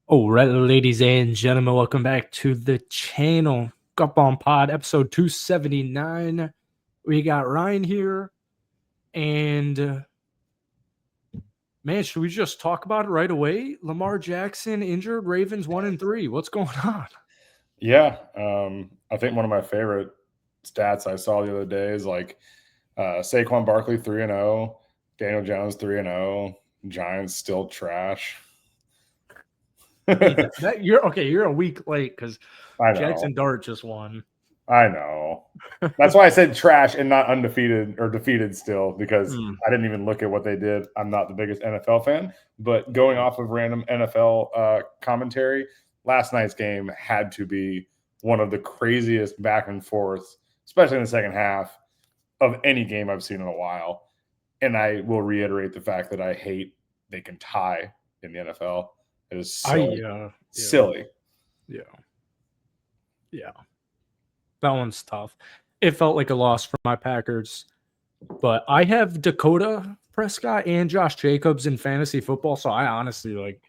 All right, ladies and gentlemen, welcome back to the channel. Golfballing Pod, episode 279. We got Ryan here, and man, should we just talk about it right away? Lamar Jackson injured, Ravens 1-3. What's going on? Yeah, I think one of my favorite stats I saw the other day is like Saquon Barkley 3-0, Daniel Jones 3-0, Giants still trash. You're okay. You're a week late because I know, Jackson Dart just won. I know. That's why I said trash and not undefeated or defeated still, because I didn't even look at what they did. I'm not the biggest NFL fan, but going off of random NFL commentary, last night's game had to be one of the craziest back and forth, especially in the second half, of any game I've seen in a while. And I will reiterate the fact that I hate they can tie in the NFL. It is so silly. Yeah. That one's tough. It felt like a loss for my Packers, but I have Dakota Prescott and Josh Jacobs in fantasy football, so I honestly it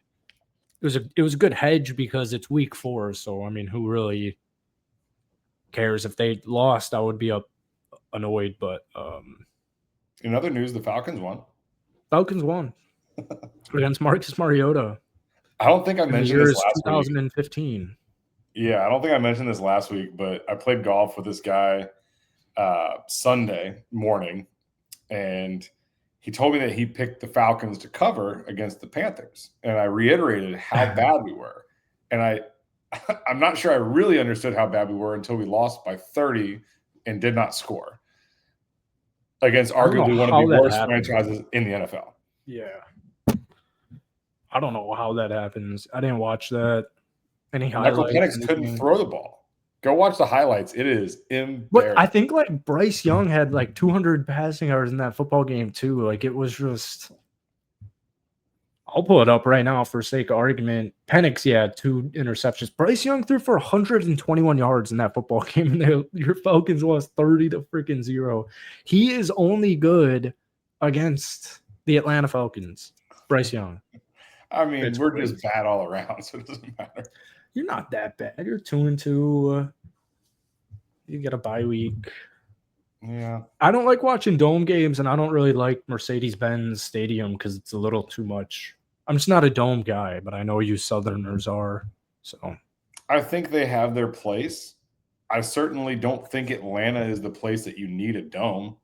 was a good hedge because it's week 4. So I mean, who really cares if they lost? I would be annoyed, but in other news, the Falcons won. Falcons won against Marcus Mariota. I don't think I mentioned this last 2015. week. Yeah, I don't think I mentioned this last week, but I played golf with this guy Sunday morning, and he told me that he picked the Falcons to cover against the Panthers, and I reiterated how bad we were. And I'm not sure I really understood how bad we were until we lost by 30 and did not score against arguably one of the worst franchises in the NFL. Yeah. I don't know how that happens. I didn't watch that. Any highlights? Michael Penix couldn't throw the ball. Go watch the highlights. It is embarrassing. But I think like Bryce Young had like 200 passing yards in that football game too. Like it was just. I'll pull it up right now for sake of argument. Penix, 2 interceptions. Bryce Young threw for 121 yards in that football game, and your Falcons lost 30-0. He is only good against the Atlanta Falcons. Bryce Young. I mean, we're just bad all around, so it doesn't matter. You're not that bad. You're 2-2. You get a bye week. Yeah. I don't like watching dome games, and I don't really like Mercedes-Benz Stadium because it's a little too much. I'm just not a dome guy, but I know you Southerners are. So I think they have their place. I certainly don't think Atlanta is the place that you need a dome.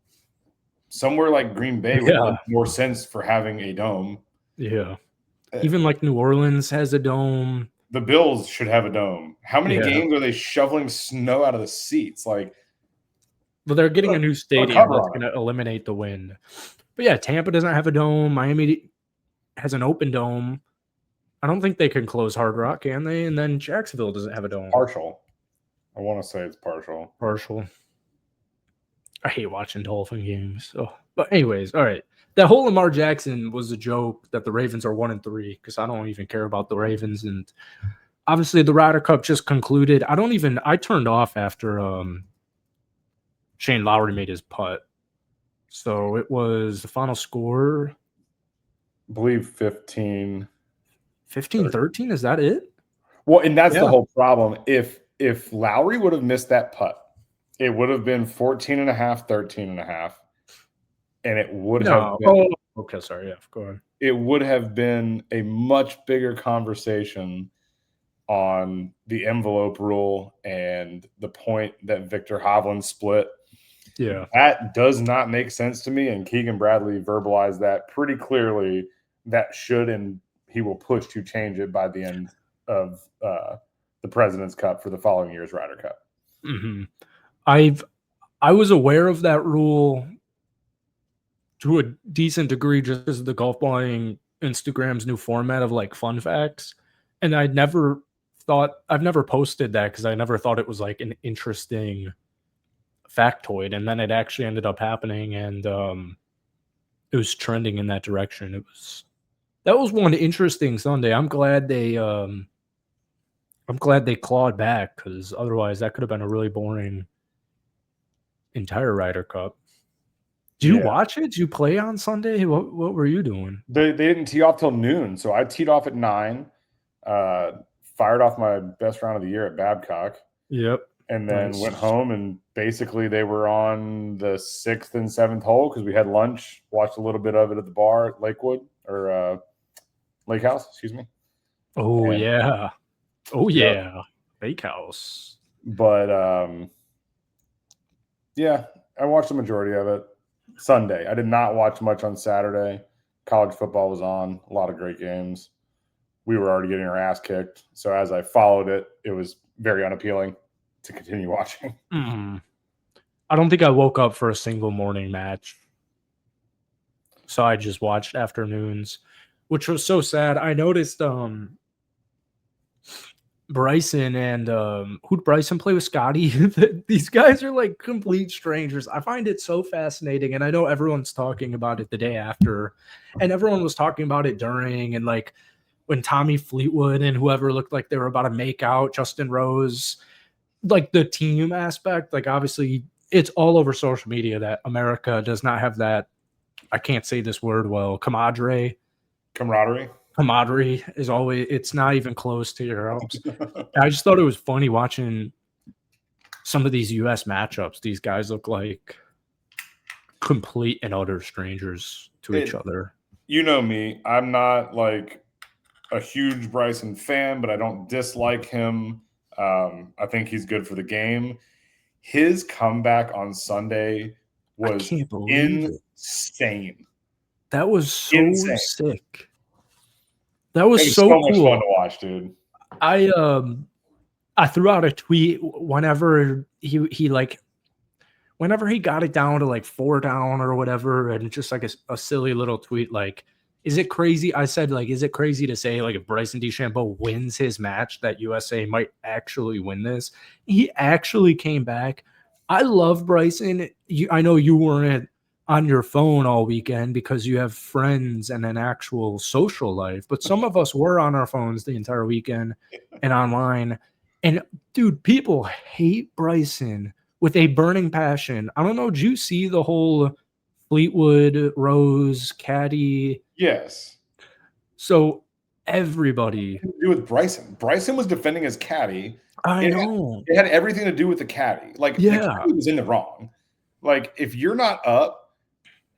Somewhere like Green Bay would make more sense for having a dome. Yeah. Even like New Orleans has a dome. The Bills should have a dome. How many games are they shoveling snow out of the seats? Well, they're getting a new stadium that's going to eliminate the wind. But yeah, Tampa doesn't have a dome. Miami has an open dome. I don't think they can close Hard Rock, can they? And then Jacksonville doesn't have a dome. Partial. I want to say it's partial. Partial. I hate watching Dolphin games. So, but anyways, all right. That whole Lamar Jackson was a joke that the Ravens are 1-3 because I don't even care about the Ravens. And obviously the Ryder Cup just concluded. I turned off after Shane Lowry made his putt. So it was the final score. I believe 15. 15-13, is that it? Well, and that's the whole problem. If Lowry would have missed that putt, it would have been 14.5, 13.5. And it would have been. Oh, okay, sorry. Yeah, go ahead. It would have been a much bigger conversation on the envelope rule and the point that Victor Hovland split. Yeah. That does not make sense to me. And Keegan Bradley verbalized that pretty clearly. That should, and he will push to change it by the end of the President's Cup for the following year's Ryder Cup. Mm-hmm. I was aware of that rule to a decent degree just because of the Golfballing Instagram's new format of like fun facts. And I've never posted that because I never thought it was like an interesting factoid. And then it actually ended up happening, and it was trending in that direction. That was one interesting Sunday. I'm glad they clawed back, because otherwise that could have been a really boring entire Ryder Cup. Did you watch it? Did you play on Sunday? What were you doing? They didn't tee off till noon, so I teed off at 9. fired off my best round of the year at Babcock. Yep. And then went home, and basically they were on the 6th and 7th hole because we had lunch, watched a little bit of it at the bar at Lakewood or Lake House, excuse me. Oh, and, yeah. Oh, yeah. Lake House. But, yeah, I watched the majority of it Sunday. I did not watch much on Saturday. College football was on, a lot of great games. We were already getting our ass kicked. So as I followed it, it was very unappealing to continue watching. I don't think I woke up for a single morning match. So I just watched afternoons, which was so sad. I noticed Bryson and who'd Bryson play with Scotty? These guys are like complete strangers. I find it so fascinating. And I know everyone's talking about it the day after, and everyone was talking about it during, and like when Tommy Fleetwood and whoever looked like they were about to make out, Justin Rose, like the team aspect, like obviously it's all over social media that America does not have that. I can't say this word well. Camaraderie is always, it's not even close to Europe's. I just thought it was funny watching some of these US matchups. These guys look like complete and utter strangers to each other. You know me, I'm not like a huge Bryson fan, but I don't dislike him. I think he's good for the game. His comeback on Sunday was insane. That was so sick. That was so much cool fun to watch, dude. I threw out a tweet whenever he like whenever he got it down to like 4 down or whatever, and just like a silly little tweet like, is it crazy? I said, like, is it crazy to say, like, if Bryson DeChambeau wins his match, that USA might actually win this? He actually came back. I love Bryson. I know you weren't on your phone all weekend because you have friends and an actual social life, but some of us were on our phones the entire weekend and online. And, dude, people hate Bryson with a burning passion. I don't know. Did you see the whole Fleetwood, Rose, Caddy? Yes. So everybody to do with Bryson. Bryson was defending his caddy. I know. It had everything to do with the caddy. Like, the caddy was in the wrong. Like, if you're not up,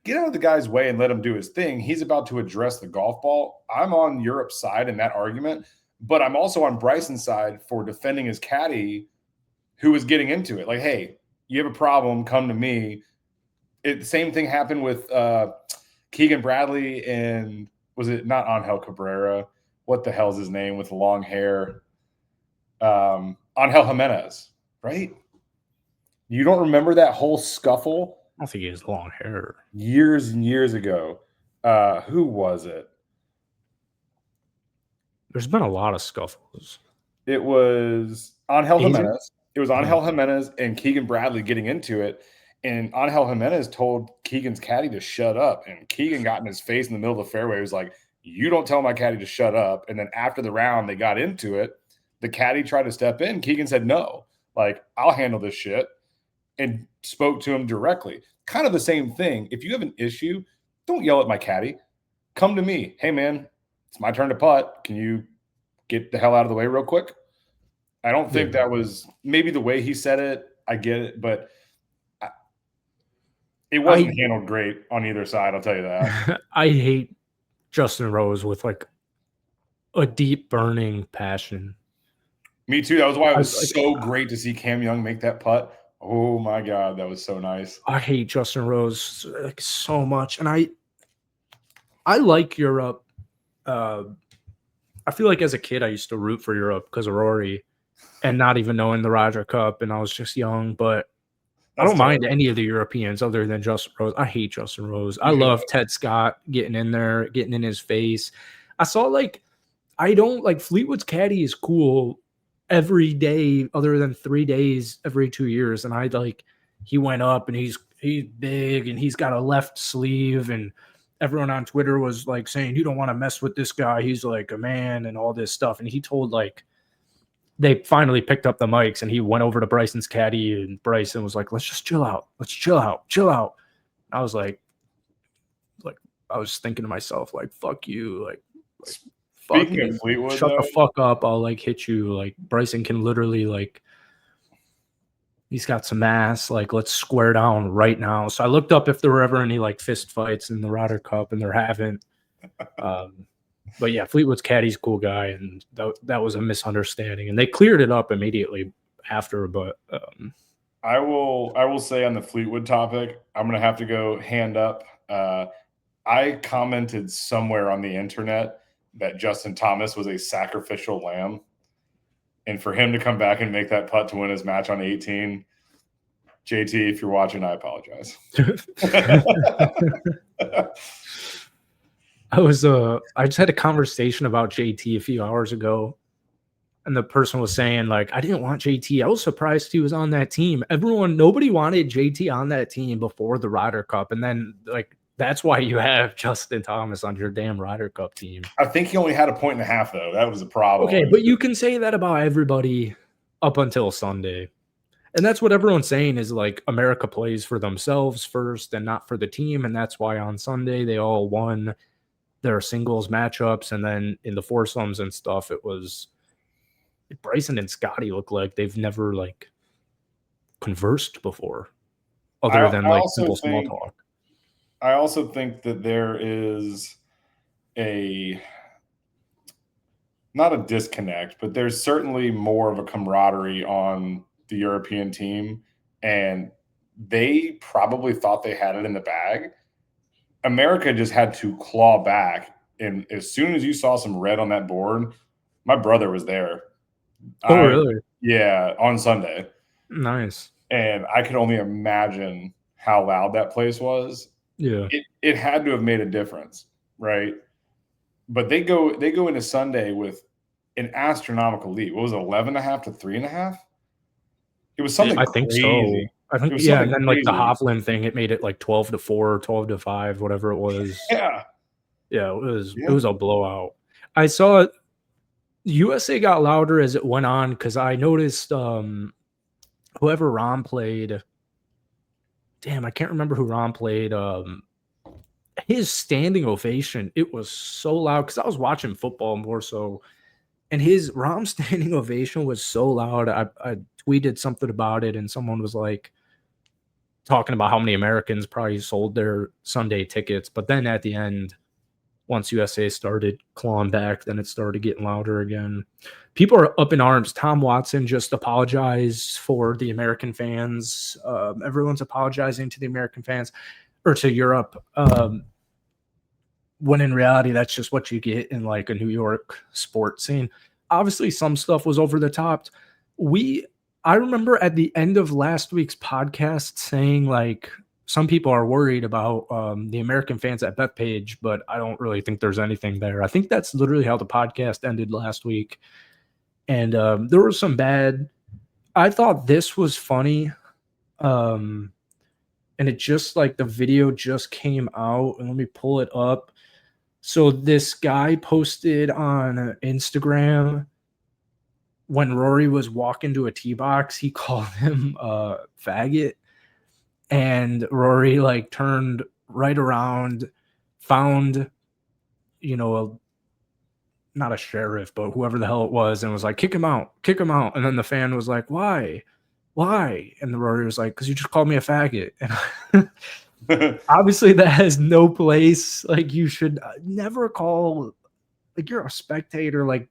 get out of the guy's way and let him do his thing. He's about to address the golf ball. I'm on Europe's side in that argument, but I'm also on Bryson's side for defending his caddy who was getting into it. Like, hey, you have a problem, come to me. The same thing happened with Keegan Bradley and was it not Angel Cabrera? What the hell's his name with the long hair? Angel Jimenez, right? You don't remember that whole scuffle? I don't think he has long hair. Years and years ago. Who was it? There's been a lot of scuffles. It was Angel Jimenez. It was Angel Jimenez and Keegan Bradley getting into it. And Angel Jimenez told Keegan's caddy to shut up. And Keegan got in his face in the middle of the fairway. He was like, you don't tell my caddy to shut up. And then after the round, they got into it. The caddy tried to step in. Keegan said, no, like, I'll handle this shit. And spoke to him directly. Kind of the same thing. If you have an issue, don't yell at my caddy. Come to me. Hey, man, it's my turn to putt. Can you get the hell out of the way real quick? I don't think that was maybe the way he said it. I get it, but it wasn't handled great on either side. I'll tell you that. I hate Justin Rose with like a deep burning passion. Me too. That was why it was so great to see Cam Young make that putt. Oh my God, that was so nice. I hate Justin Rose like so much, and I like Europe. I feel like as a kid I used to root for Europe because of Rory, and not even knowing the Ryder Cup, and I was just young. But I don't mind any of the Europeans other than Justin Rose. I hate Justin Rose. I love Ted Scott getting in there, getting in his face. I saw I don't like Fleetwood's caddy is cool every day other than 3 days every 2 years. And he went up and he's big and he's got a left sleeve, and everyone on Twitter was like saying, you don't want to mess with this guy. He's like a man and all this stuff. And he told they finally picked up the mics and he went over to Bryson's caddy, and Bryson was like, let's just chill out. Let's chill out. I was like, I was thinking to myself, like, fuck you. Like Speaking fucking of Fleetwood, shut the though, fuck up. I'll like hit you. Like Bryson can literally like he's got some ass. Like let's square down right now. So I looked up if there were ever any like fist fights in the Ryder Cup, and there haven't. But yeah, Fleetwood's caddy's a cool guy, and that was a misunderstanding, and they cleared it up immediately after. But I will say on the Fleetwood topic, I'm gonna have to go hand up. I commented somewhere on the internet that Justin Thomas was a sacrificial lamb, and for him to come back and make that putt to win his match on 18, JT, if you're watching, I apologize. I just had a conversation about JT a few hours ago, and the person was saying like, I didn't want JT. I was surprised he was on that team. Nobody wanted JT on that team before the Ryder Cup, and then like that's why you have Justin Thomas on your damn Ryder Cup team. I think he only had 1.5 points, though. That was a problem. Okay, but you can say that about everybody up until Sunday. And that's what everyone's saying is like America plays for themselves first and not for the team. And that's why on Sunday they all won their singles matchups. And then in the foursomes and stuff, it was Bryson and Scotty look like they've never like conversed before other than like simple small talk. I also think that there is not a disconnect, but there's certainly more of a camaraderie on the European team, and they probably thought they had it in the bag. America just had to claw back, and as soon as you saw some red on that board, my brother was there. Oh, really? Yeah, on Sunday. Nice. And I could only imagine how loud that place was. Yeah. It had to have made a difference, right? But they go into Sunday with an astronomical lead. What was it, 11.5 to 3.5? It was something I think crazy. So. I think yeah, and then like the Hovland thing, it made it like 12-4, 12-5, whatever it was. Yeah. Yeah, it was a blowout. I saw it. USA got louder as it went on because I noticed whoever Ron played. Damn, I can't remember who Ron played. His standing ovation, it was so loud because I was watching football more so. And his Rom standing ovation was so loud. I tweeted something about it, and someone was like talking about how many Americans probably sold their Sunday tickets. But then at the end, once USA started clawing back, then it started getting louder again. People are up in arms. Tom Watson just apologized for the American fans. Everyone's apologizing to the American fans or to Europe. When in reality, that's just what you get in like a New York sports scene. Obviously, some stuff was over the top. I remember at the end of last week's podcast saying like some people are worried about the American fans at Bethpage, but I don't really think there's anything there. I think that's literally how the podcast ended last week. And there was some bad. I thought this was funny. And it just like the video just came out, and let me pull it up. So this guy posted on Instagram when Rory was walking to a tee box, he called him a faggot, and Rory like turned right around, found, not a sheriff, but whoever the hell it was, and was like, kick him out. And then the fan was like, why? And the Rory was like, because you just called me a faggot. And obviously that has no place. Like you should never call, like you're a spectator. Like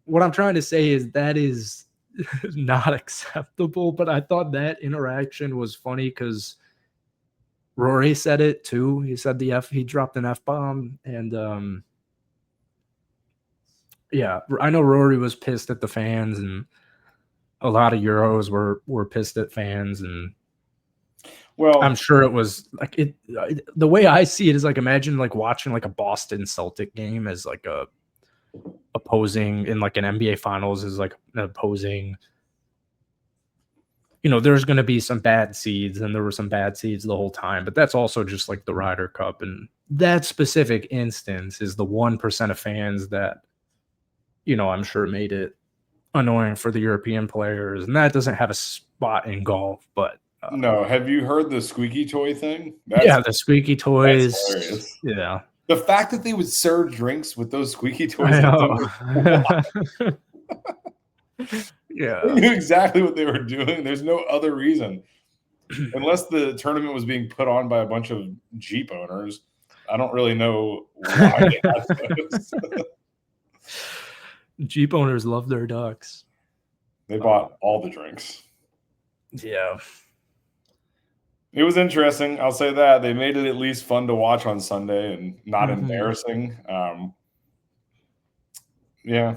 what I'm trying to say is that is not acceptable. But I thought that interaction was funny because Rory said it too. He said he dropped an F-bomb. And yeah, I know Rory was pissed at the fans, and a lot of Euros were pissed at fans, and well, I'm sure it was like it. The way I see it is like imagine like watching like a Boston Celtic game as like a opposing in like an NBA Finals is like an opposing. There's going to be some bad seeds, and there were some bad seeds the whole time, but that's also just like the Ryder Cup, and that specific instance is the 1% of fans that, I'm sure made it annoying for the European players, and that doesn't have a spot in golf, but. No, have you heard the squeaky toy thing? The squeaky toys. Yeah. The fact that they would serve drinks with those squeaky toys, I know. They knew exactly what they were doing. There's no other reason. Unless the tournament was being put on by a bunch of Jeep owners. I don't really know why they had those. Jeep owners love their ducks. They bought all the drinks. Yeah. It was interesting. I'll say that. They made it at least fun to watch on Sunday and not embarrassing. Yeah.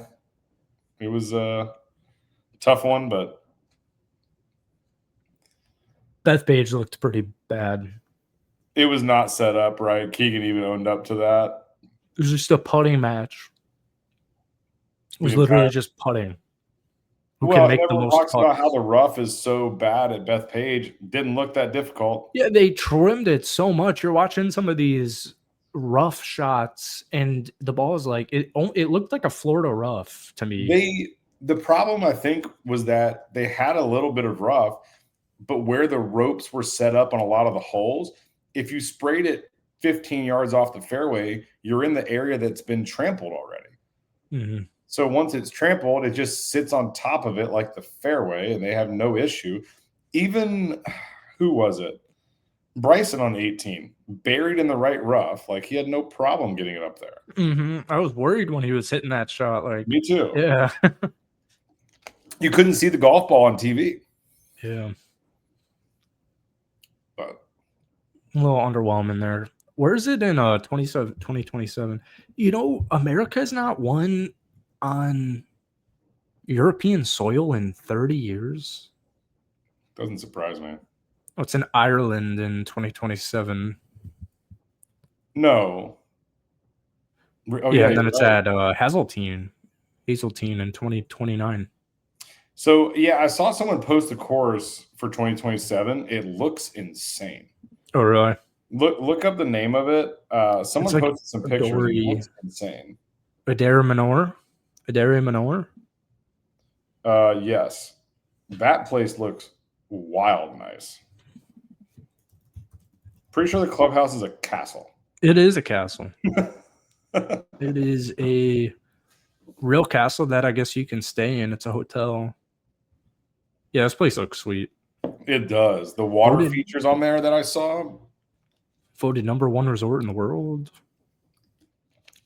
It was a tough one, but Bethpage looked pretty bad. It was not set up right. Keegan even owned up to that. It was just a putting match. It was literally just putting. Who can make the most talks about how the rough is so bad at Bethpage. Didn't look that difficult. Yeah, they trimmed it so much. You're watching some of these rough shots, and the ball is like it looked like a Florida rough to me. The problem, I think, was that they had a little bit of rough, but where the ropes were set up on a lot of the holes, if you sprayed it 15 yards off the fairway, you're in the area that's been trampled already. So once it's trampled, it just sits on top of it like the fairway, and they have no issue. Even, who was it? Bryson on 18, buried in the right rough. Like, he had no problem getting it up there. I was worried when he was hitting that shot. Like, me too. Yeah. You couldn't see the golf ball on TV. Yeah. But a little underwhelming there. Where is it in 2027? You know, America's not won on European soil in 30 years. Doesn't surprise me. Oh, it's in Ireland in 2027. No. Oh, yeah, and then it's right. At Hazeltine in 2029. So, yeah, I saw someone post a course for 2027. It looks insane. Oh, really? Look up the name of it. Someone like posted some pictures. It looks insane. Adair Manor? Yes. That place looks wild nice. Pretty sure the clubhouse is a castle. It is a castle. It is a real castle that I guess you can stay in. It's a hotel. Yeah, this place looks sweet. It does. The water features on there that I saw. Voted #1 resort in the world.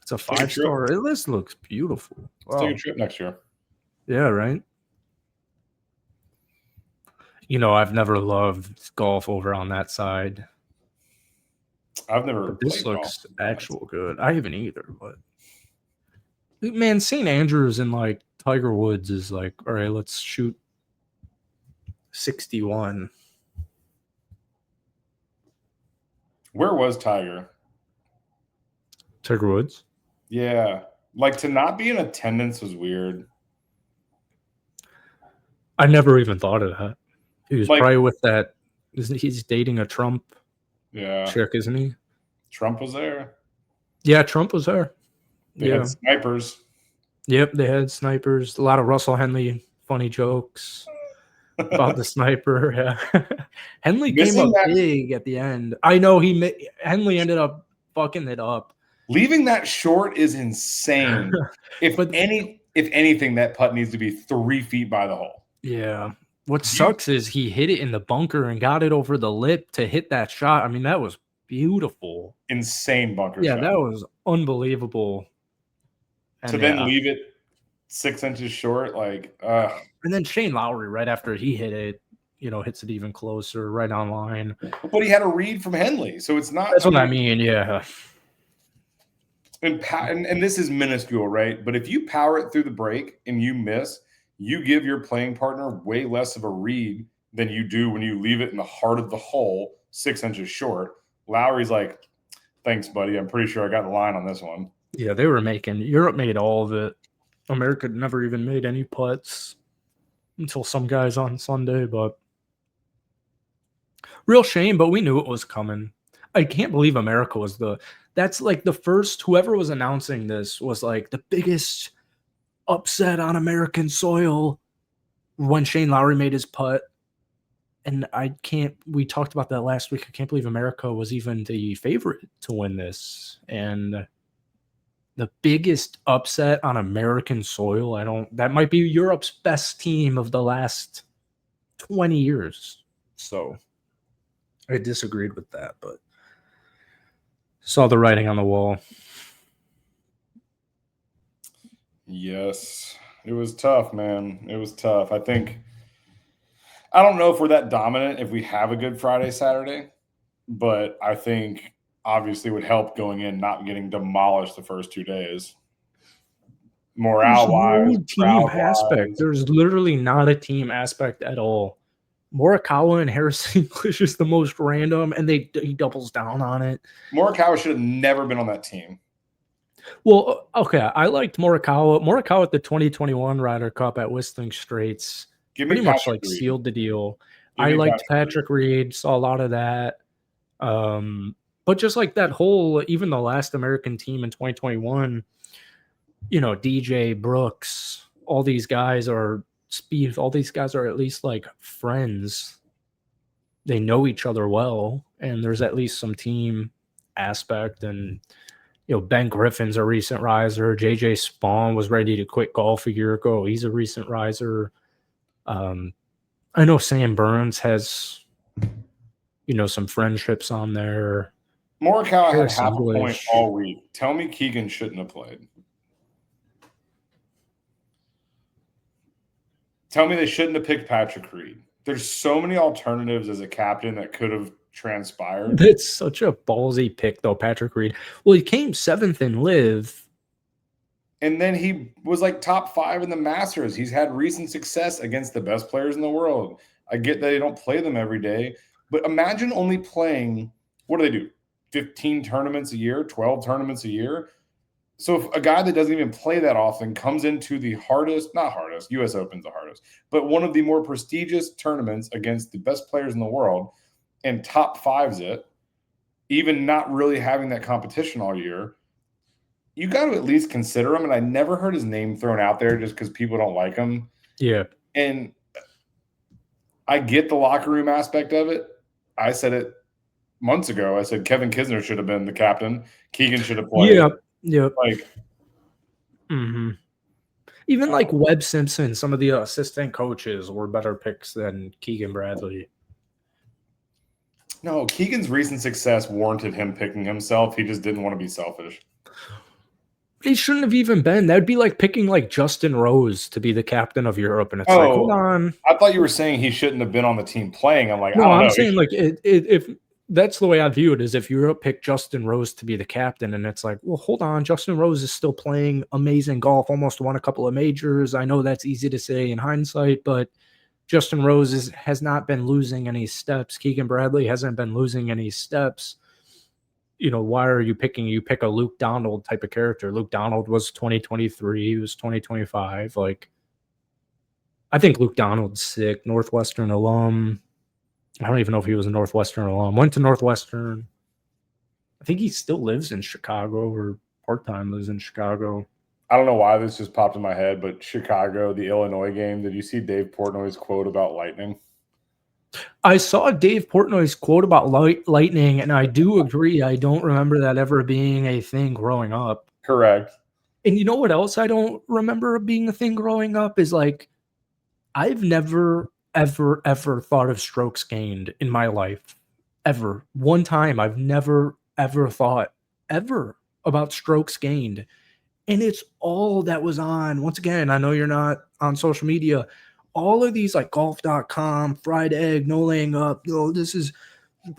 It's a 5-star. This looks beautiful. Let's take a trip next year. Yeah, right? You know, I've never loved golf over on that side. I've never. But this looks actual good. I haven't either, but man, St. Andrews and like Tiger Woods is like, all right, let's shoot 61. Where was Tiger? Tiger Woods? Yeah. Like, to not be in attendance was weird. I never even thought of that. He was probably with that. He's dating a Trump chick, isn't he? Trump was there. Yeah, Trump was there. They had snipers. Yep, they had snipers. A lot of Russell Henley funny jokes about the sniper. Yeah. Henley came up big at the end. I know Henley ended up fucking it up. Leaving that short is insane. If anything, that putt needs to be 3 feet by the hole. Yeah. What sucks is he hit it in the bunker and got it over the lip to hit that shot. I mean, that was beautiful. Insane bunker shot. Yeah, that was unbelievable. And to then leave it 6 inches short, like, and then Shane Lowry, right after he hit it, hits it even closer, right on line. But he had a read from Henley, so it's not. That's what I mean, yeah. And this is minuscule, right? But if you power it through the break and you miss, you give your playing partner way less of a read than you do when you leave it in the heart of the hole 6 inches short. Lowry's like, thanks, buddy. I'm pretty sure I got the line on this one. Yeah, Europe made all of it. America never even made any putts until some guys on Sunday, but real shame, but we knew it was coming. I can't believe America was that's like the first, whoever was announcing this was like the biggest upset on American soil when Shane Lowry made his putt. And we talked about that last week. I can't believe America was even the favorite to win this. And the biggest upset on American soil, that might be Europe's best team of the last 20 years. So I disagreed with that, but saw the writing on the wall. Yes, it was tough, man. It was tough. I don't know if we're that dominant if we have a good Friday, Saturday, but I think obviously would help going in, not getting demolished the first 2 days. Morale-wise, no team aspect. There's literally not a team aspect at all. Morikawa and Harris English is the most random, and he doubles down on it. Morikawa should have never been on that team. Well, okay, I liked Morikawa. Morikawa at the 2021 Ryder Cup at Whistling Straits pretty much like sealed the deal. I liked Patrick Reed, saw a lot of that. But just like that whole, even the last American team in 2021, DJ Brooks, all these guys are at least like friends. They know each other well, and there's at least some team aspect. And Ben Griffin's a recent riser. JJ Spawn was ready to quit golf a year ago. He's a recent riser. I know Sam Burns has some friendships on there. Morikawa had half a point all week. Tell me Keegan shouldn't have played. Tell me they shouldn't have picked Patrick Reed. There's so many alternatives as a captain that could have transpired. That's such a ballsy pick, though, Patrick Reed. Well, he came 7th in LIV. And then he was like top 5 in the Masters. He's had recent success against the best players in the world. I get that they don't play them every day, but imagine only playing, what do they do? 15 tournaments a year, 12 tournaments a year. So if a guy that doesn't even play that often comes into the not hardest, US Open's the hardest, but one of the more prestigious tournaments against the best players in the world and top 5s it, even not really having that competition all year, you got to at least consider him. And I never heard his name thrown out there just because people don't like him. Yeah. And I get the locker room aspect of it. I said it months ago. I said Kevin Kisner should have been the captain. Keegan should have played. Yep. Like, even like Webb Simpson, some of the assistant coaches were better picks than Keegan Bradley. No, Keegan's recent success warranted him picking himself. He just didn't want to be selfish. He shouldn't have even been. That would be like picking like Justin Rose to be the captain of Europe, and it's like, hold on. I thought you were saying he shouldn't have been on the team playing. I'm like, no, I'm saying like if that's the way I view it, is if Europe picked Justin Rose to be the captain, and it's like, well, hold on, Justin Rose is still playing amazing golf, almost won a couple of majors. I know that's easy to say in hindsight, but Justin Rose has not been losing any steps. Keegan Bradley hasn't been losing any steps. Why are you picking? You pick a Luke Donald type of character. Luke Donald was 2023. He was 2025. Like, I think Luke Donald's sick. Northwestern alum. I don't even know if he was a Northwestern alum. Went to Northwestern. I think he still lives in Chicago, or part-time lives in Chicago. I don't know why this just popped in my head, but Chicago, the Illinois game, did you see Dave Portnoy's quote about lightning? I saw Dave Portnoy's quote about lightning, and I do agree. I don't remember that ever being a thing growing up. Correct. And you know what else I don't remember being a thing growing up is like, I've never, ever thought of strokes gained in my life. Ever. One time I've never, ever thought ever about strokes gained. And it's all that was on. Once again, I know you're not on social media. All of these like golf.com, fried egg, no laying up. This is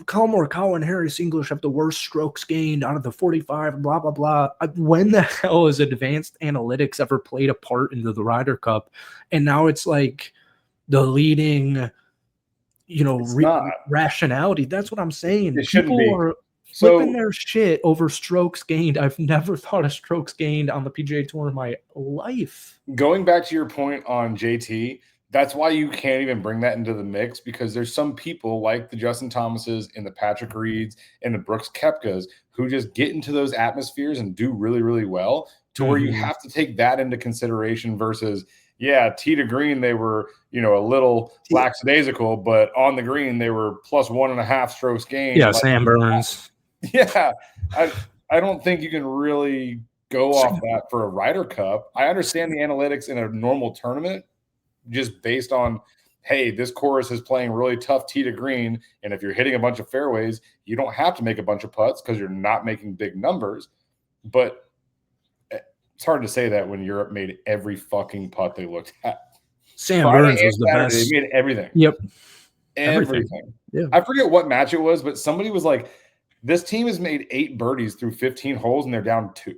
Collin Morikawa and Harris English have the worst strokes gained out of the 45, blah, blah, blah. When the hell has advanced analytics ever played a part into the Ryder Cup? And now it's like the leading, rationality. That's what I'm saying. People are flipping their shit over strokes gained. I've never thought of strokes gained on the PGA Tour in my life. Going back to your point on JT, that's why you can't even bring that into the mix, because there's some people like the Justin Thomases and the Patrick Reeds and the Brooks Koepkas who just get into those atmospheres and do really, really well, to where you have to take that into consideration versus Yeah, tee to green, they were, a little lackadaisical, but on the green, they were plus 1.5 strokes gained. Yeah, Sam Burns. Yeah, I don't think you can really go off that for a Ryder Cup. I understand the analytics in a normal tournament, just based on, hey, this course is playing really tough tee to green, and if you're hitting a bunch of fairways, you don't have to make a bunch of putts because you're not making big numbers. But it's hard to say that when Europe made every fucking putt they looked at. Sam Burns was the best. They made everything. Yep. Everything. Yeah. I forget what match it was, but somebody was like, this team has made 8 birdies through 15 holes and they're down 2.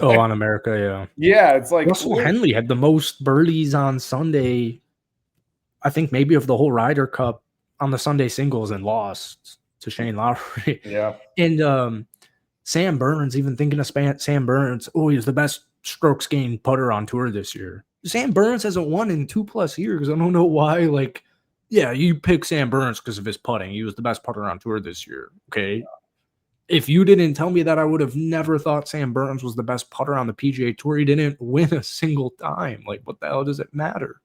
On America, yeah. Yeah, it's like Russell Henley had the most birdies on Sunday, I think maybe of the whole Ryder Cup on the Sunday singles, and lost to Shane Lowry. Yeah. And Sam Burns, even thinking of Sam Burns, he was the best strokes gained putter on tour this year. Sam Burns hasn't won in 2+ years. I don't know why. Like, yeah, you pick Sam Burns because of his putting. He was the best putter on tour this year. Okay. Yeah. If you didn't tell me that, I would have never thought Sam Burns was the best putter on the PGA Tour. He didn't win a single time. Like, what the hell does it matter?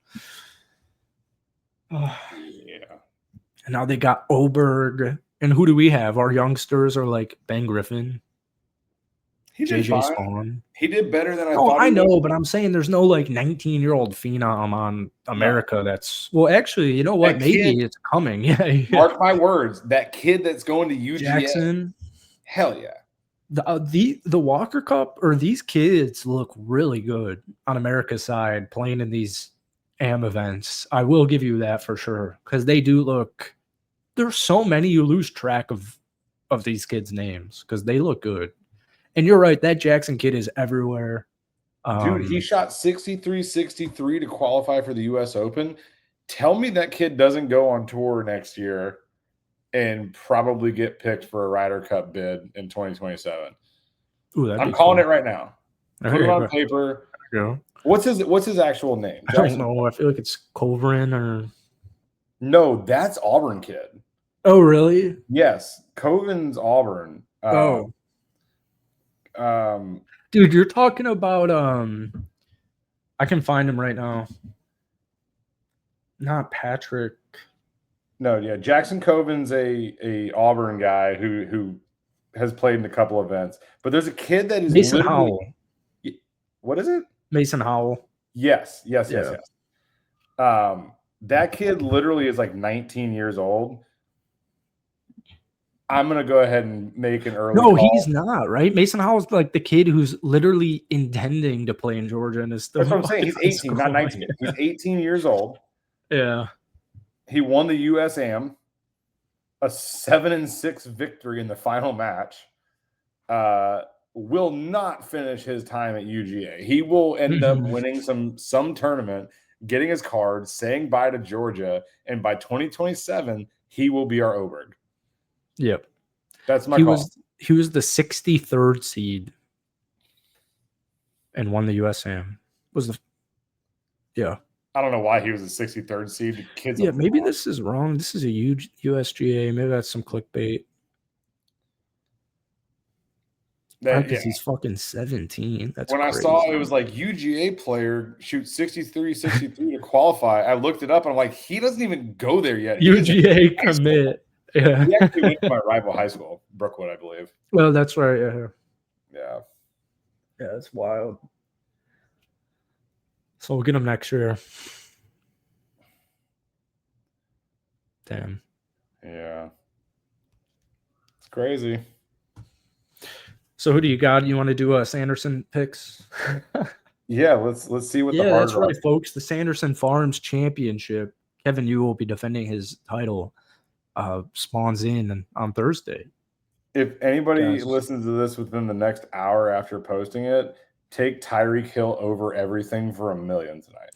Yeah. And now they got Oberg. And who do we have? Our youngsters are like Ben Griffin. He did JJ Spawn. He did better than I thought. I know, but I'm saying there's no like 19-year-old phenom on America. That's actually, you know what? Maybe it's coming. Yeah. Mark my words. That kid that's going to UGA. Jackson. Hell yeah. The Walker Cup, or these kids look really good on America's side playing in these AM events. I will give you that for sure, because they do look. There's so many you lose track of these kids' names because they look good. And you're right, that Jackson kid is everywhere. Dude, he shot 63-63 to qualify for the U.S. Open. Tell me that kid doesn't go on tour next year and probably get picked for a Ryder Cup bid in 2027. Ooh, I'm calling it right now. Put it on paper. Yeah. What's his actual name? I don't know. I feel like it's Coverin or. No, that's Auburn kid. Oh, really? Yes, Coven's Auburn. Dude, you're talking about I can find him right now. Not Patrick. No, yeah, Jackson Coven's a Auburn guy who has played in a couple events. But there's a kid that is Mason Howell. What is it? Mason Howell. Yes. That kid literally is like 19 years old. I'm going to go ahead and make an early call. He's not, right? Mason Howell's like the kid who's literally intending to play in Georgia and is still. That's what I'm saying. He's 18, not 19. He's 18 years old. Yeah. He won the USAM, a 7-6 victory in the final match. Will not finish his time at UGA. He will end up winning some tournament, getting his card, saying bye to Georgia, and by 2027, he will be our Oberg. Yep. That's my call. He was the 63rd seed and won the USAM. Yeah. I don't know why he was the 63rd seed. Kids. Yeah, maybe this is wrong. This is a huge USGA. Maybe that's some clickbait. Because he's fucking 17. That's when crazy. I saw it was like UGA player shoots 63 to qualify. I looked it up and I'm like, he doesn't even go there yet. UGA commit. Yeah. He actually went to my rival high school, Brookwood, I believe. Well, that's right. Yeah. Yeah. Yeah, that's wild. So we'll get him next year. Damn. Yeah. It's crazy. So who do you got? You want to do Sanderson picks? Yeah, let's see what the hard that's right, folks. The Sanderson Farms Championship. Kevin Yu will be defending his title. Spawns in on Thursday. If anybody listens to this within the next hour after posting it, take Tyreek Hill over everything for $1 million tonight.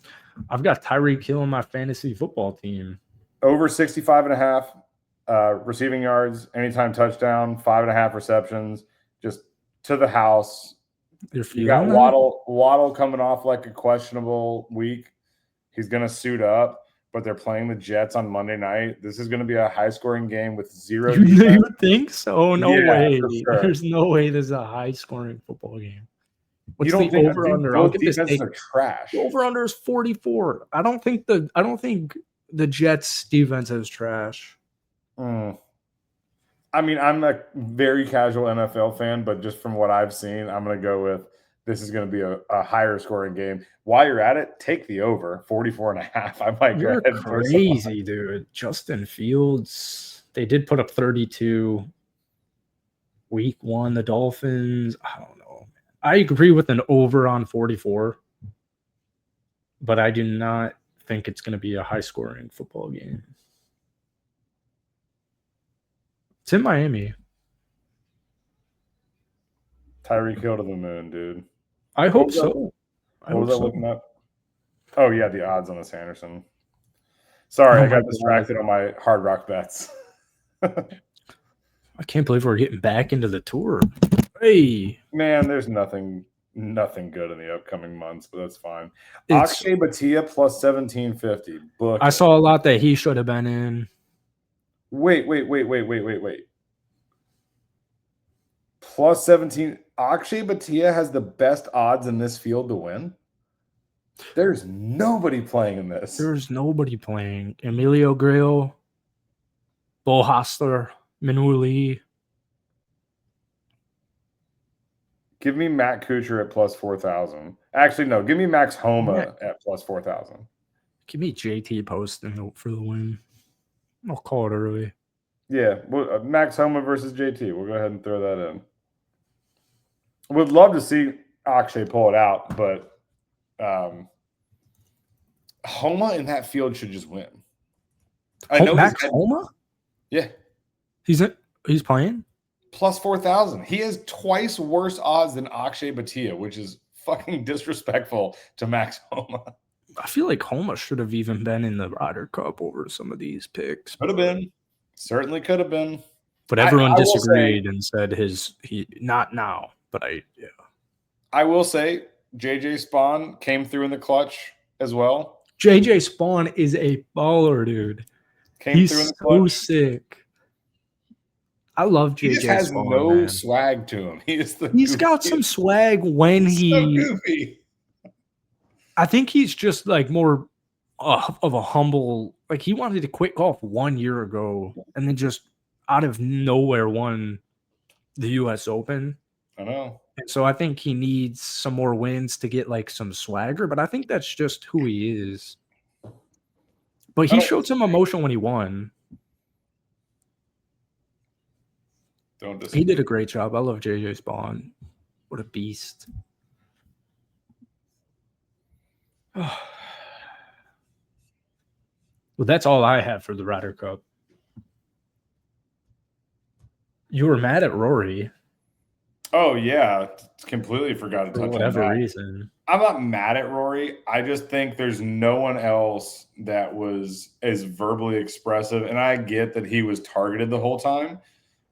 I've got Tyreek Hill on my fantasy football team. Over 65.5 receiving yards, anytime touchdown, 5.5 receptions, just to the house. You got Waddle coming off like a questionable week. He's going to suit up. But they're playing the Jets on Monday night. This is going to be a high-scoring game with zero defense. You think so? No way. Sure. There's no way this is a high-scoring football game. What's You don't the think over under? I'll both get this. defenses are trash. The over under is 44. I don't think the Jets defense is trash. I mean, I'm a very casual NFL fan, but just from what I've seen, I'm going to go with this is going to be a higher scoring game. While you're at it, take the over 44.5. I might go You're ahead and crazy, dude. Justin Fields. They did put up 32 week 1. The Dolphins. I don't know. I agree with an over on 44, but I do not think it's going to be a high scoring football game. It's in Miami. Tyreek Hill to the moon, dude. I hope so. What was I looking up? Oh, yeah, the odds on this Anderson. Sorry, I got distracted on my Hard Rock bets. I can't believe we're getting back into the tour. Hey. Man, there's nothing good in the upcoming months, but that's fine. Akshay Bhatia plus 1750. I saw a lot that he should have been in. Wait. Plus 17. Akshay Bhatia has the best odds in this field to win. There's nobody playing in this. There's nobody playing. Emilio Grillo, Bo Hostler, Minwoo Lee. Give me Matt Kuchar at plus 4,000. Actually, no. Give me Max Homa at plus 4,000. Give me JT Poston for the win. I'll call it early. Yeah, Max Homa versus JT. We'll go ahead and throw that in. Would love to see Akshay pull it out, but Homa in that field should just win. I know Max Homa? Yeah. He's playing? Plus 4,000. He has twice worse odds than Akshay Bhatia, which is fucking disrespectful to Max Homa. I feel like Homa should have even been in the Ryder Cup over some of these picks. Could have been. Certainly could have been. But everyone disagreed and said he not now. But I will say JJ Spawn came through in the clutch as well. JJ Spawn is a baller, dude. He's through in the clutch. So sick. I love JJ. He just has Spawn, no swag to him. He's got some swag when so goofy. I think he's just like more of a humble. Like he wanted to quit golf 1 year ago, and then just out of nowhere won the U.S. Open. I know. And so I think he needs some more wins to get like some swagger. But I think that's just who he is. But he showed some emotion when he won. He did a great job. I love JJ Spawn. What a beast. Well, that's all I have for the Ryder Cup. You were mad at Rory. Oh, yeah. Completely forgot to touch on that. For whatever reason. I'm not mad at Rory. I just think there's no one else that was as verbally expressive. And I get that he was targeted the whole time.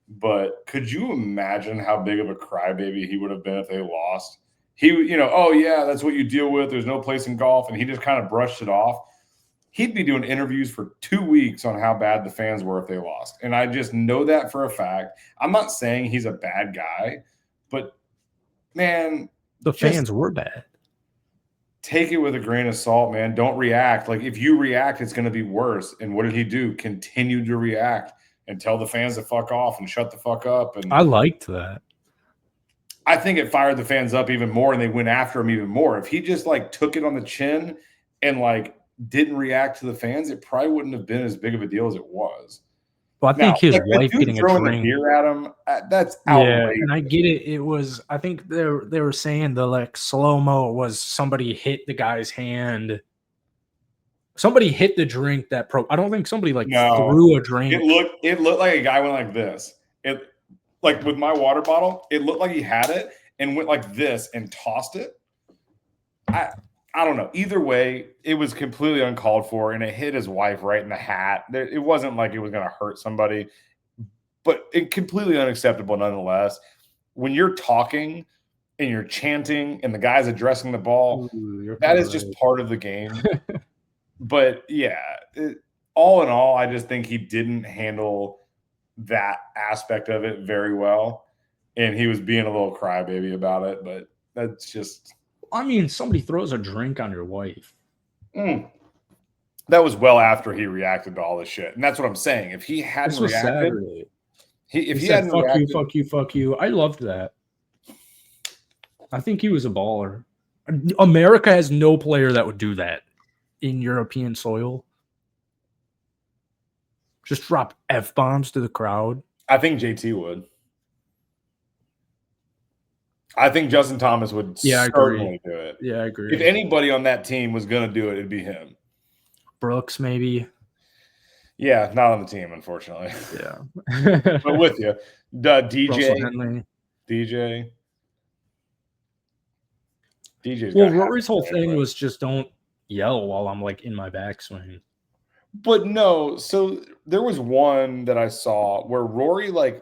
But could you imagine how big of a crybaby he would have been if they lost? He, oh, yeah, that's what you deal with. There's no place in golf. And he just kind of brushed it off. He'd be doing interviews for 2 weeks on how bad the fans were if they lost. And I just know that for a fact. I'm not saying he's a bad guy, but, man. The fans were bad. Take it with a grain of salt, man. Don't react. Like, if you react, it's going to be worse. And what did he do? Continue to react and tell the fans to fuck off and shut the fuck up. And I liked that. I think it fired the fans up even more, and they went after him even more. If he just took it on the chin and didn't react to the fans, it probably wouldn't have been as big of a deal as it was. Well, I think his wife getting a drink. Beer at him, that's outrageous. Yeah, and I get it. It was. I think they were saying the slow mo was somebody hit the guy's hand. Somebody hit the drink that I don't think somebody threw a drink. It looked like a guy went like this. It with my water bottle, it looked like he had it and went like this and tossed it. I don't know. Either way, it was completely uncalled for, and it hit his wife right in the hat. It wasn't like it was going to hurt somebody, but it completely unacceptable nonetheless. When you're talking and you're chanting and the guy's addressing the ball, that is just part of the game. But, yeah, all in all, I just think he didn't handle that aspect of it very well, and he was being a little crybaby about it. But That's just. I mean, somebody throws a drink on your wife. That was well after he reacted to all this shit, and that's what I'm saying. If he hadn't This was reacted, Saturday. if he said, hadn't "Fuck reacted, you, fuck you, fuck you." I loved that. I think he was a baller. America has no player that would do that in European soil. Just drop F-bombs to the crowd. I think JT would. I think Justin Thomas would certainly do it. Yeah, I agree. If anybody on that team was going to do it, it'd be him. Brooks, maybe. Yeah, not on the team, unfortunately. Yeah. But with you. DJ. DJ's well, Rory's whole thing was just don't yell while I'm like in my backswing. But no, so there was one that I saw where Rory, like,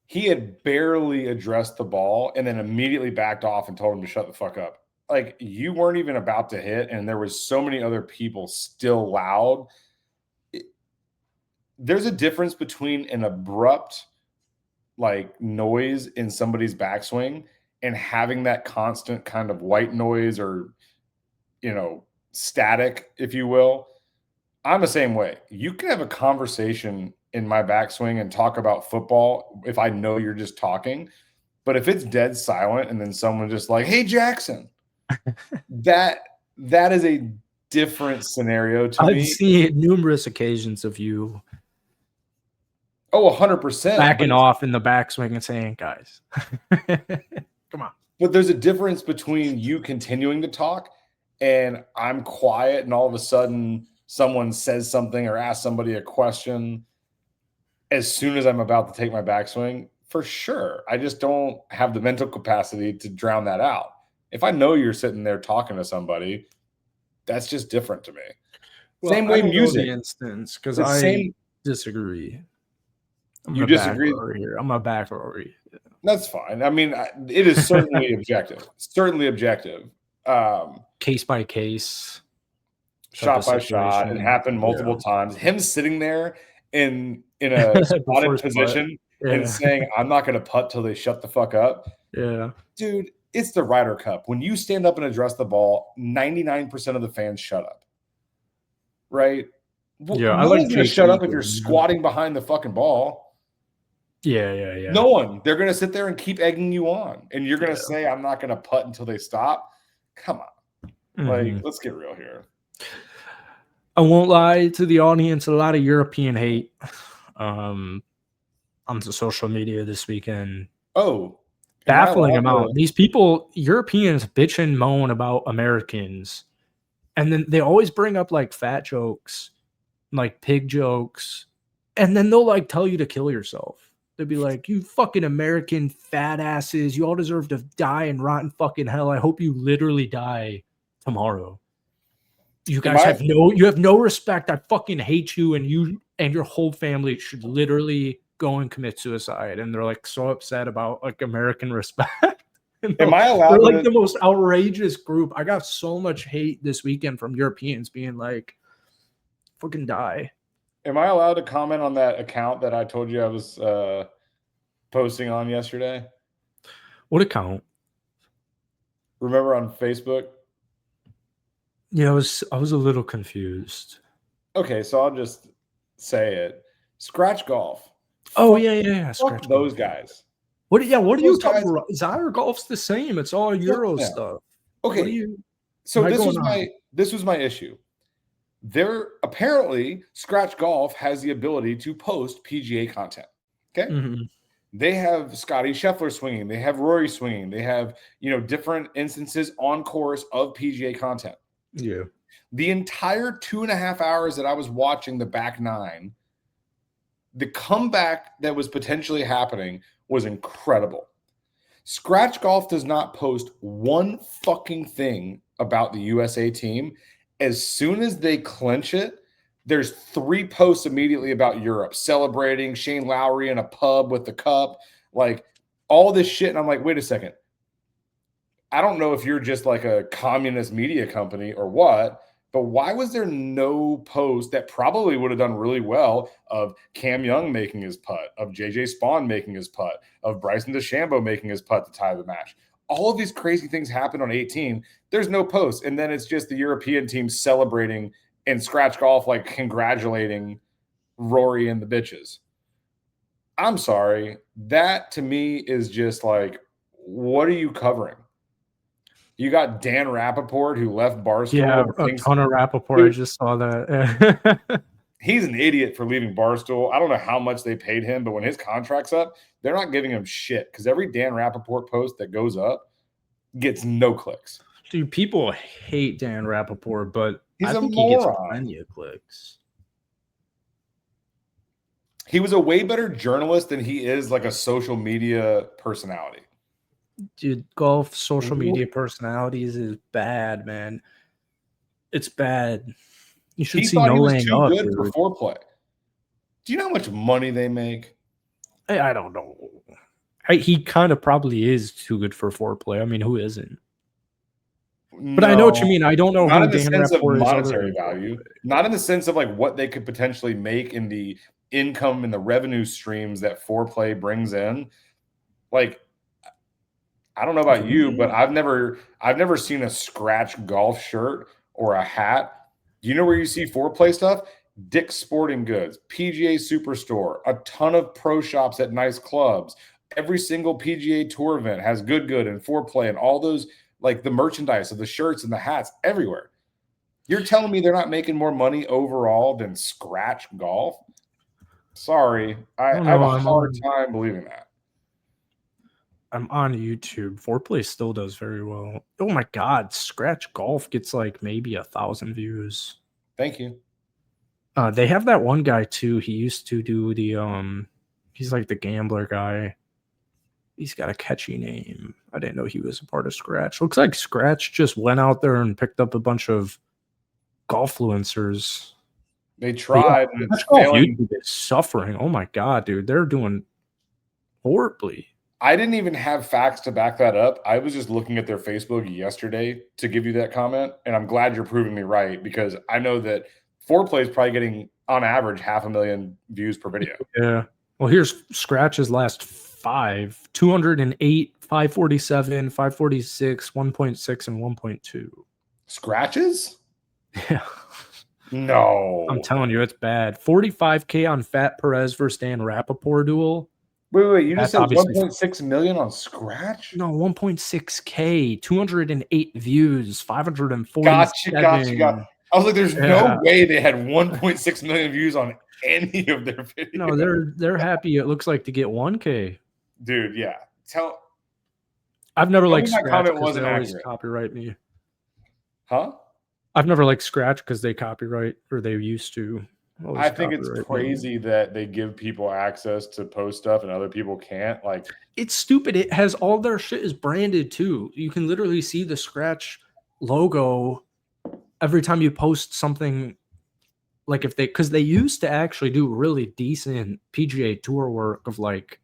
he had barely addressed the ball and then immediately backed off and told him to shut the fuck up. Like, you weren't even about to hit, and there was so many other people still loud. There's a difference between an abrupt, like, noise in somebody's backswing and having that constant kind of white noise or, static, if you will. I'm the same way. You can have a conversation in my backswing and talk about football if I know you're just talking. But if it's dead silent and then someone just like, "Hey, Jackson," that is a different scenario to me. I've seen numerous occasions of you 100%. Backing off in the backswing and saying, "Guys, come on." But there's a difference between you continuing to talk and I'm quiet and all of a sudden someone says something or asks somebody a question as soon as I'm about to take my backswing. For sure. I just don't have the mental capacity to drown that out. If I know you're sitting there talking to somebody, that's just different to me. Well, same way music. The instance, because I disagree. You disagree here? I'm a back Rory. Yeah. That's fine. I mean, it is certainly objective. Certainly objective. Case by case, shot by shot. It happened multiple times. Him sitting there in a spotted position and saying, "I'm not going to putt till they shut the fuck up." Yeah, dude, it's the Ryder Cup. When you stand up and address the ball, 99% of the fans shut up. Right? Well, yeah, no one's going to shut up if you're squatting behind the fucking ball. Yeah. No one. They're going to sit there and keep egging you on. And you're going to say, "I'm not going to putt until they stop." Come on. Like, let's get real here. I won't lie to the audience. A lot of European hate on the social media this weekend. Oh, baffling amount. These people, Europeans, bitch and moan about Americans. And then they always bring up like fat jokes, like pig jokes. And then they'll like tell you to kill yourself. They'll be like, "You fucking American fat asses. You all deserve to die in rotten fucking hell. I hope you literally die tomorrow. You guys have no respect. I fucking hate you, and you and your whole family should literally go and commit suicide." And they're like so upset about like American respect. Am I allowed? They're like the most outrageous group. I got so much hate this weekend from Europeans being like, "Fucking die." Am I allowed to comment on that account that I told you I was posting on yesterday? What account? Remember on Facebook? Yeah, I was a little confused. Okay, so I'll just say it. Scratch Golf. Oh, yeah. Fuck those guys. What are you talking about? Zyre Golf's the same. It's all Euro stuff. Okay. So this was my issue. Apparently Scratch Golf has the ability to post PGA content. Okay. Mm-hmm. They have Scotty Scheffler swinging. They have Rory swinging. They have, different instances on course of PGA content. Yeah. The entire 2.5 hours that I was watching the back nine, the comeback that was potentially happening was incredible. Scratch Golf does not post one fucking thing about the USA team. As soon as they clinch it, there's 3 posts immediately about Europe, celebrating Shane Lowry in a pub with the cup, like all this shit. And I'm like, wait a second. I don't know if you're just like a communist media company or what, but why was there no post that probably would have done really well of Cam Young making his putt, of JJ Spawn making his putt, of Bryson DeChambeau making his putt to tie the match? all of these crazy things happen on 18. There's no post. And then it's just the European team celebrating and Scratch Golf, like congratulating Rory and the bitches. I'm sorry. That to me is just like, what are you covering? You got Dan Rappaport who left Barstool. Yeah, a ton of Rappaport. Dude, I just saw that. He's an idiot for leaving Barstool. I don't know how much they paid him, but when his contract's up, they're not giving him shit because every Dan Rappaport post that goes up gets no clicks. Dude, people hate Dan Rappaport, but he's I think moron. He gets plenty of clicks. He was a way better journalist than he is like a social media personality. Dude, golf social media personalities is bad, man. It's bad. You should see no laying up. He was too good for foreplay. Do you know how much money they make? I don't know. He kind of probably is too good for foreplay. I mean, who isn't? No, but I know what you mean. I don't know. Not in the sense of monetary value. Not in the sense of like what they could potentially make in the income and the revenue streams that foreplay brings in. Like, I don't know about you, but I've never seen a Scratch golf shirt or a hat. Do you know where you see foreplay stuff? Dick's Sporting Goods, PGA Superstore, a ton of pro shops at nice clubs. Every single PGA Tour event has good and foreplay and all those, like the merchandise of the shirts and the hats everywhere. You're telling me they're not making more money overall than Scratch Golf? Sorry. I have a hard time believing that. I'm on YouTube. Foreplay still does very well. Oh my God. Scratch Golf gets like maybe 1,000 views. Thank you. They have that one guy too. He used to do the he's like the gambler guy. He's got a catchy name. I didn't know he was a part of Scratch. Looks like Scratch just went out there and picked up a bunch of golfluencers. They tried and it's failing. YouTube is suffering. Oh my God, dude. They're doing horribly. I didn't even have facts to back that up. I was just looking at their Facebook yesterday to give you that comment, and I'm glad you're proving me right because I know that foreplay is probably getting, on average, 500,000 views per video. Yeah. Well, here's Scratch's last 5: 208, 547, 546, 1.6, and 1.2. Scratches? Yeah. No. I'm telling you, it's bad. 45K on Fat Perez versus Dan Rappaport duel. Wait. You just said 1.6 million on Scratch? No, 1.6K, 208 views, 547. Gotcha. I was like, there's no way they had 1.6 million views on any of their videos. No, they're happy. It looks like to get 1K. Dude, yeah. I've never liked Scratch because they always copyright me. Huh? I've never liked Scratch because they copyright, or they used to. I think it's crazy that they give people access to post stuff and other people can't. Like, it's stupid. It has all their shit is branded too. You can literally see the Scratch logo every time you post something. Like because they used to actually do really decent PGA Tour work of like,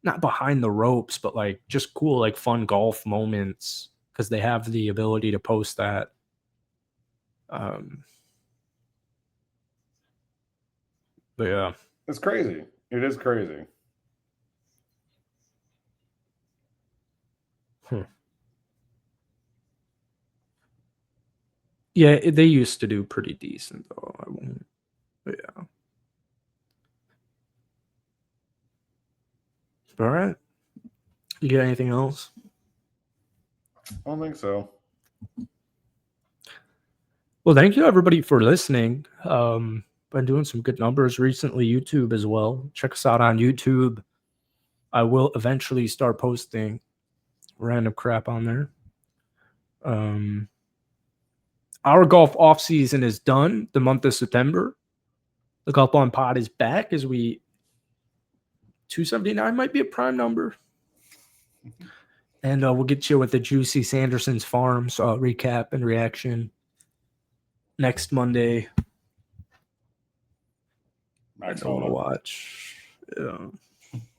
not behind the ropes, but like just cool, like fun golf moments because they have the ability to post that. But yeah, it's crazy. It is crazy. Yeah, they used to do pretty decent though. I won't. But yeah. All right. You got anything else? I don't think so. Well, thank you everybody for listening. Been doing some good numbers recently. YouTube as well. Check us out on YouTube. I will eventually start posting random crap on there. Our golf off season is done. The month of September. The Golfballing Pod is back as we 279 might be a prime number. And we'll get you with the Juicy Sanderson's Farms recap and reaction next Monday. I don't want to watch.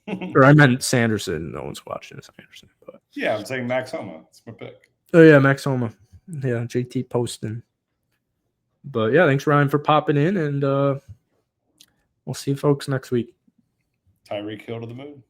Or I meant Sanderson. No one's watching Sanderson. But yeah, I'm saying Max Homa. That's my pick. Oh, yeah, Max Homa. Yeah, JT posting. But yeah, thanks, Ryan, for popping in. And we'll see you folks next week. Tyreek Hill to the moon.